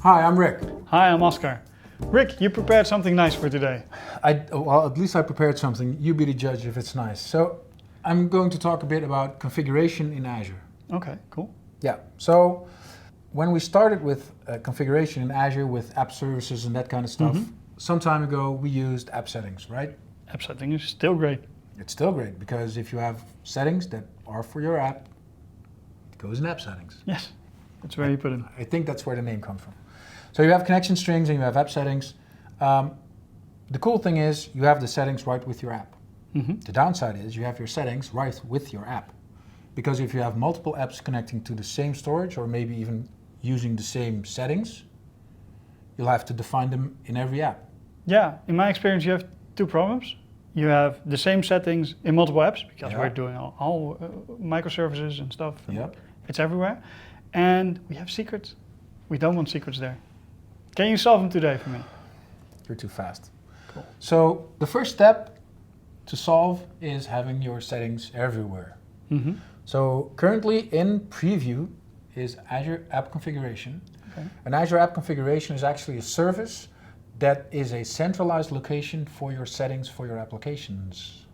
Hi, I'm Rick. Hi, I'm Oscar. Rick, you prepared something nice for today. Well, at least I prepared something. You be the judge if it's nice. So I'm going to talk a bit about configuration in Azure. Okay, cool. Yeah, so when we started with configuration in Azure with app services and that kind of stuff, some time ago we used app settings, right? App setting is still great. It's still great because if you have settings that are for your app, it goes in app settings. Yes, that's where you put it. I think that's where the name comes from. So you have connection strings and you have app settings. The cool thing is you have the settings right with your app. The downside is you have your settings right with your app. Because if you have multiple apps connecting to the same storage or maybe even using the same settings, you'll have to define them in every app. Yeah, in my experience you have two problems. You have the same settings in multiple apps because we're doing all microservices and stuff. And it's everywhere. And we have secrets. We don't want secrets there. Can you solve them today for me? You're too fast. Cool. So the first step to solve is having your settings everywhere. So currently in preview is Azure App Configuration. Okay. And Azure App Configuration is actually a service that is a centralized location for your settings for your applications.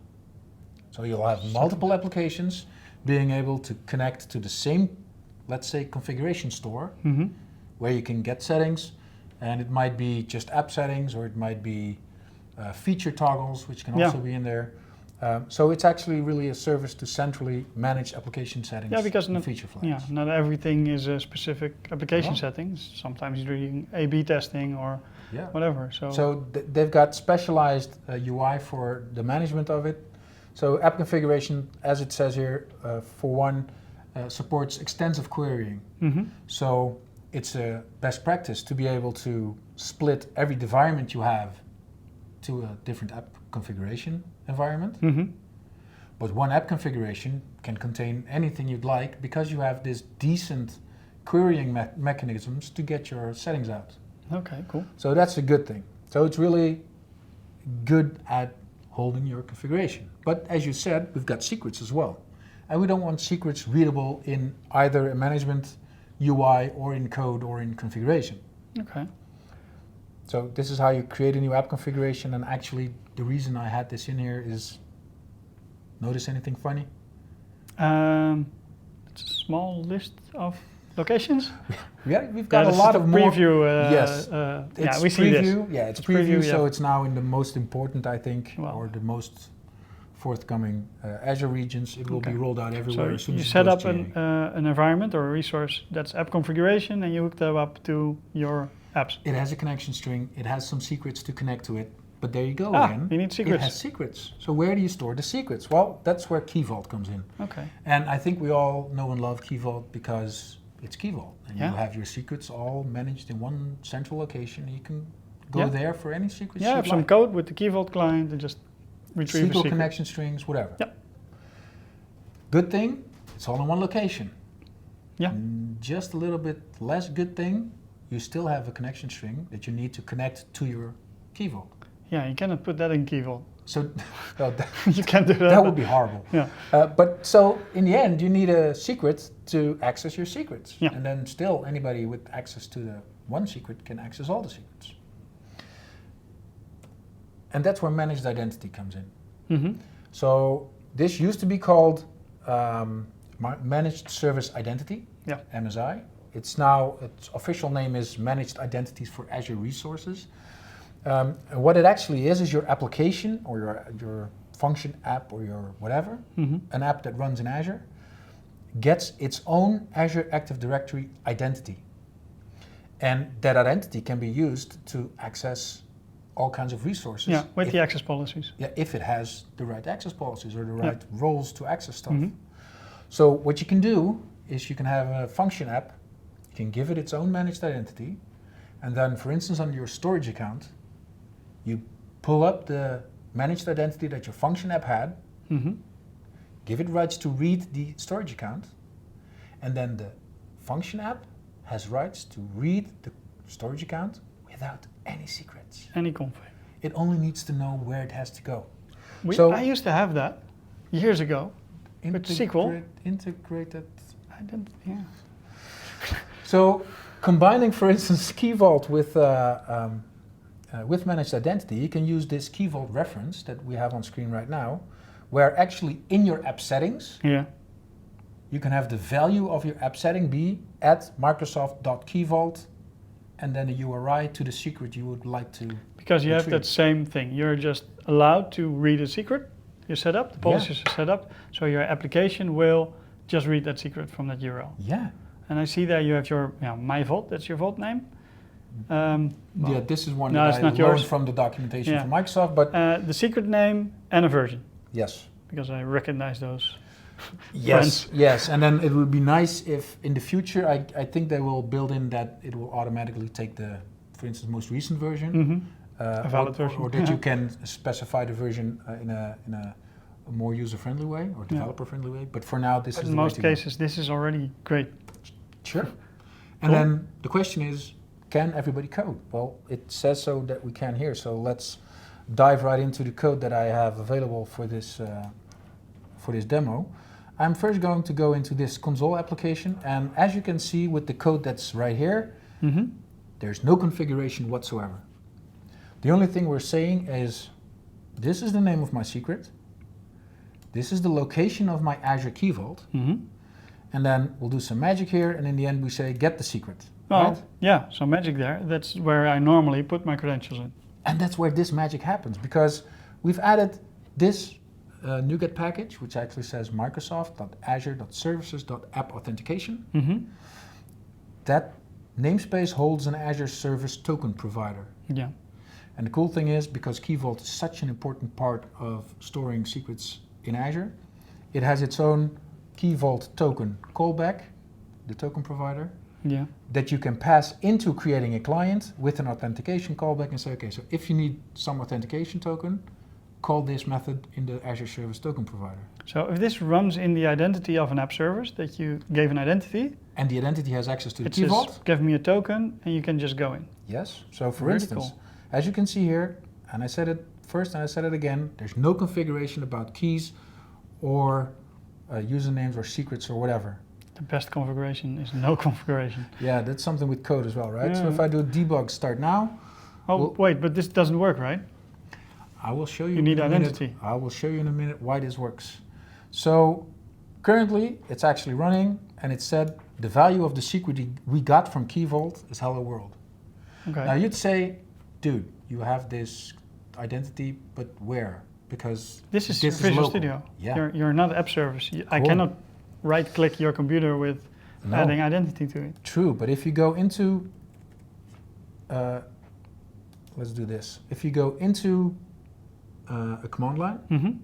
So you'll have multiple applications being able to connect to the same, let's say, configuration store where you can get settings, and it might be just app settings or it might be feature toggles, which can also be in there. So it's actually really a service to centrally manage application settings and feature flags. Yeah, not everything is a specific application settings. Sometimes you're doing A/B testing or whatever. So they've got specialized UI for the management of it. So app configuration, as it says here, for one, supports extensive querying. So it's a best practice to be able to split every environment you have to a different app configuration environment. But one app configuration can contain anything you'd like because you have this decent querying mechanisms to get your settings out. Okay, cool. So that's a good thing. So it's really good at holding your configuration. But as you said, we've got secrets as well. And we don't want secrets readable in either a management UI or in code or in configuration. Okay. So this is how you create a new app configuration, and actually the reason I had this in here is, notice anything funny? It's a small list of locations. We've got a lot of more. Preview. It's we see preview. this. Yeah, it's preview, so it's now in the most important, I think, or the most forthcoming Azure regions. It will be rolled out everywhere as soon as you set up an environment or a resource that's app configuration, and you hook them up to your apps. It has a connection string. It has some secrets to connect to it. But there you go again. You need secrets. It has secrets. So where do you store the secrets? Well, that's where Key Vault comes in. Okay. And I think we all know and love Key Vault because it's Key Vault. And you have your secrets all managed in one central location. You can go there for any secrets you have some code with the Key Vault client and just retrieve a secret. Connection strings, whatever. Yep. Good thing, it's all in one location. Yeah. Just a little bit less good thing, you still have a connection string that you need to connect to your Key Vault. Yeah, you cannot put that in Key Vault. So you can't do that. That would be horrible. Yeah. But so in the end, you need a secret to access your secrets. Yeah. And then still anybody with access to the one secret can access all the secrets. And that's where managed identity comes in. So this used to be called Managed Service Identity, MSI. Its official name is Managed Identities for Azure Resources. And what it actually is your application or your function app or your whatever, an app that runs in Azure, gets its own Azure Active Directory identity. And that identity can be used to access all kinds of resources. Yeah, with the access policies. Yeah, if it has the right access policies or the right roles to access stuff. So what you can do is you can have a function app, you can give it its own managed identity, and then for instance on your storage account, you pull up the managed identity that your function app had, give it rights to read the storage account, and then the function app has rights to read the storage account without any secrets. Any config. It only needs to know where it has to go. I used to have that years ago with SQL. Integrated. I didn't, So combining, for instance, Key Vault with managed identity, you can use this Key Vault reference that we have on screen right now, where actually in your app settings, you can have the value of your app setting be at Microsoft.keyvault and then a URI to the secret you would like to Because you retrieve. have that same thing. You're just allowed to read a secret. You set up, the policies are set up, so your application will just read that secret from that URL. Yeah. And I see that you have your My Vault, that's your Vault name. Yeah, this is one no, that it's I not learned yours. from the documentation Yeah. from Microsoft, but The secret name and a version, yes. because I recognize those. Yes, yes, and then it would be nice if in the future, I think they will build in that it will automatically take the, for instance, most recent version, A valid version. or that you can specify the version in a more user-friendly way or developer-friendly way. But for now, this But is in the way most to go. cases, this is already great. Sure. And then the question is, can everybody code? Well, it says so that we can here. So let's dive right into the code that I have available for this demo. I'm first going to go into this console application, and as you can see with the code that's right here, there's no configuration whatsoever. The only thing we're saying is, this is the name of my secret, this is the location of my Azure Key Vault, and then we'll do some magic here, and in the end we say get the secret. Well, Right? yeah, so magic there. That's where I normally put my credentials in. And that's where this magic happens, because we've added this NuGet package, which actually says Microsoft.azure.services.app authentication. That namespace holds an Azure Service Token provider. Yeah. And the cool thing is, because Key Vault is such an important part of storing secrets in Azure, it has its own Key Vault token callback, the token provider, that you can pass into creating a client with an authentication callback and say, okay, so if you need some authentication token, call this method in the Azure Service Token provider. So if this runs in the identity of an app service that you gave an identity, and the identity has access to the it Key says, Vault, give me a token, and you can just go in. yes. So for Very instance, cool. as you can see here, and I said it first and I said it again, there's no configuration about keys or usernames or secrets or whatever. The best configuration is no configuration. Yeah, that's something with code as well, right? So Yeah. if I do debug start now, Oh, wait, but this doesn't work, right? I will show you. You need in a minute. identity. I will show you in a minute why this works. So currently it's actually running, and it said the value of the secret we got from Key Vault is hello world. Okay. Now you'd say, dude, you have this identity, but where? Because This is Visual local. Studio. Yeah. You're not app service. I Cool. cannot right-click your computer with No. adding identity to it. True, but if you go into, let's do this. If you go into a command line,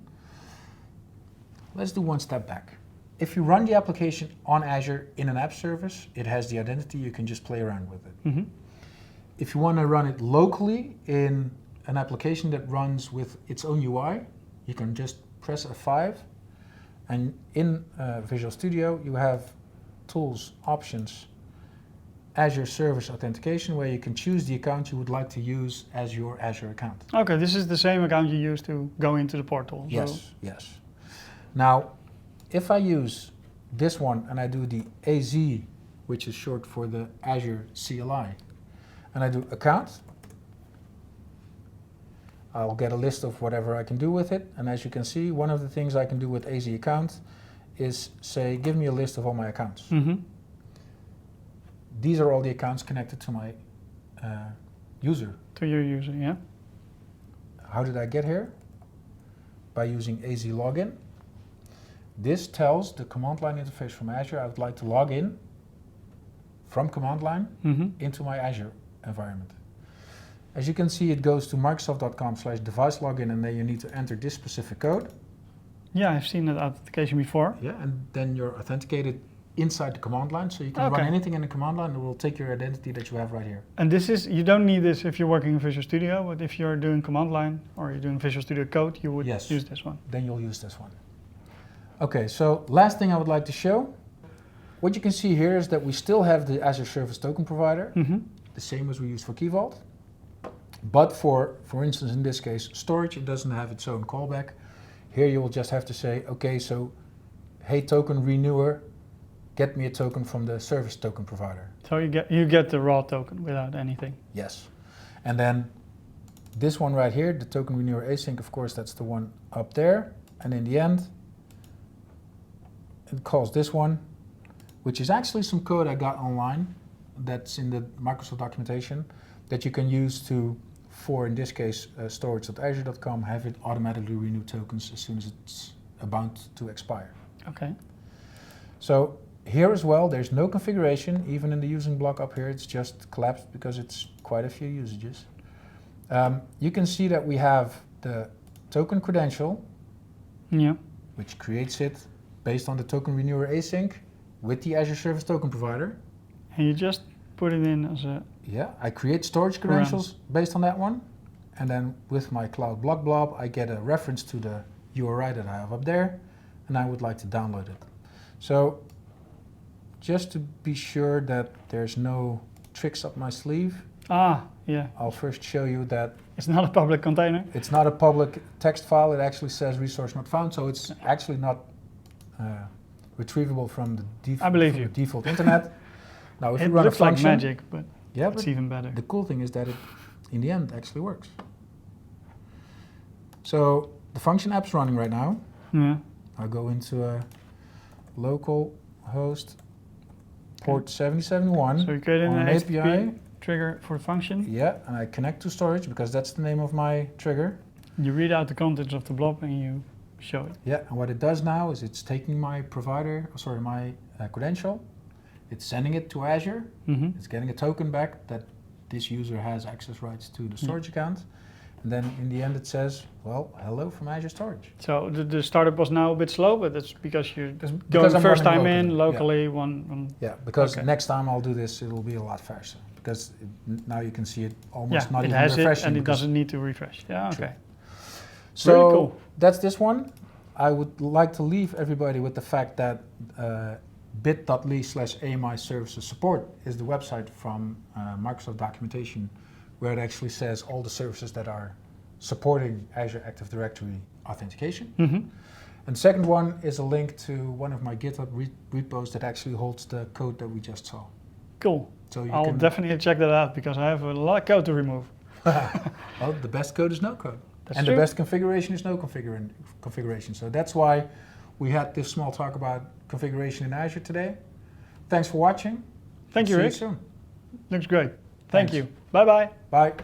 let's do one step back. If you run the application on Azure in an app service, it has the identity, you can just play around with it. If you want to run it locally in an application that runs with its own UI, you can just press F5, and in Visual Studio you have Tools, Options, Azure Service Authentication, where you can choose the account you would like to use as your Azure account. Okay, this is the same account you use to go into the portal. Yes, So yes. Now, if I use this one and I do the AZ, which is short for the Azure CLI, and I do account, I'll get a list of whatever I can do with it. And as you can see, one of the things I can do with AZ account is say, give me a list of all my accounts. These are all the accounts connected to my user. to your user, yeah. How did I get here? By using AZ login. This tells the command line interface from Azure I would like to log in from command line into my Azure environment. As you can see, it goes to microsoft.com/device login, and then you need to enter this specific code. Yeah, I've seen that authentication before. Yeah, and then you're authenticated inside the command line, so you can run anything in the command line, and it will take your identity that you have right here. And this is, you don't need this if you're working in Visual Studio, but if you're doing command line or you're doing Visual Studio Code, you would use this one. Then you'll use this one. Okay, so last thing I would like to show. What you can see here is that we still have the Azure Service Token Provider, the same as we use for Key Vault. But for instance, in this case, storage, it doesn't have its own callback. Here you will just have to say, okay, so hey token renewer, get me a token from the service token provider. So you get the raw token without anything. Yes. And then this one right here, the token renewer async, of course, that's the one up there. And in the end, it calls this one, which is actually some code I got online that's in the Microsoft documentation that you can use to, for in this case, storage.azure.com, have it automatically renew tokens as soon as it's about to expire. Okay. So here as well, there's no configuration, even in the using block up here, it's just collapsed because it's quite a few usages. You can see that we have the token credential, which creates it based on the token renewer async with the Azure Service Token Provider. And you just put it in as a... Yeah, I create storage credentials based on that one. And then with my cloud block blob, I get a reference to the URI that I have up there, and I would like to download it. So just to be sure that there's no tricks up my sleeve, I'll first show you that it's not a public container. It's not a public text file. It actually says resource not found, so it's actually not retrievable from the default internet. Now, if you run a function, it looks like magic, but it's even better. The cool thing is that it, in the end, actually works. So the function app's running right now. Yeah. I'll go into a local host port 7071 so you create an API. HTTP trigger for the function. Yeah, and I connect to storage because that's the name of my trigger. You read out the contents of the blob and you show it. Yeah, and what it does now is it's taking my my credential, it's sending it to Azure, it's getting a token back that this user has access rights to the storage account, and then in the end it says, well, hello from Azure Storage. So the startup was now a bit slow, but it's because you're going first time in locally. Yeah, because next time I'll do this, it'll be a lot faster. Because now you can see it almost not even refreshing. It and it doesn't need to refresh. Yeah, okay. So really cool. That's this one. I would like to leave everybody with the fact that bit.ly/AMI services support is the website from Microsoft documentation where it actually says all the services that are supporting Azure Active Directory authentication. And the second one is a link to one of my GitHub repos that actually holds the code that we just saw. Cool. So I'll definitely check that out because I have a lot of code to remove. Well, the best code is no code. That's and true. The best configuration is no configuration. So that's why we had this small talk about configuration in Azure today. Thanks for watching. Thank you, Rick. See you soon. Looks great. Thank you. Bye-bye. Bye.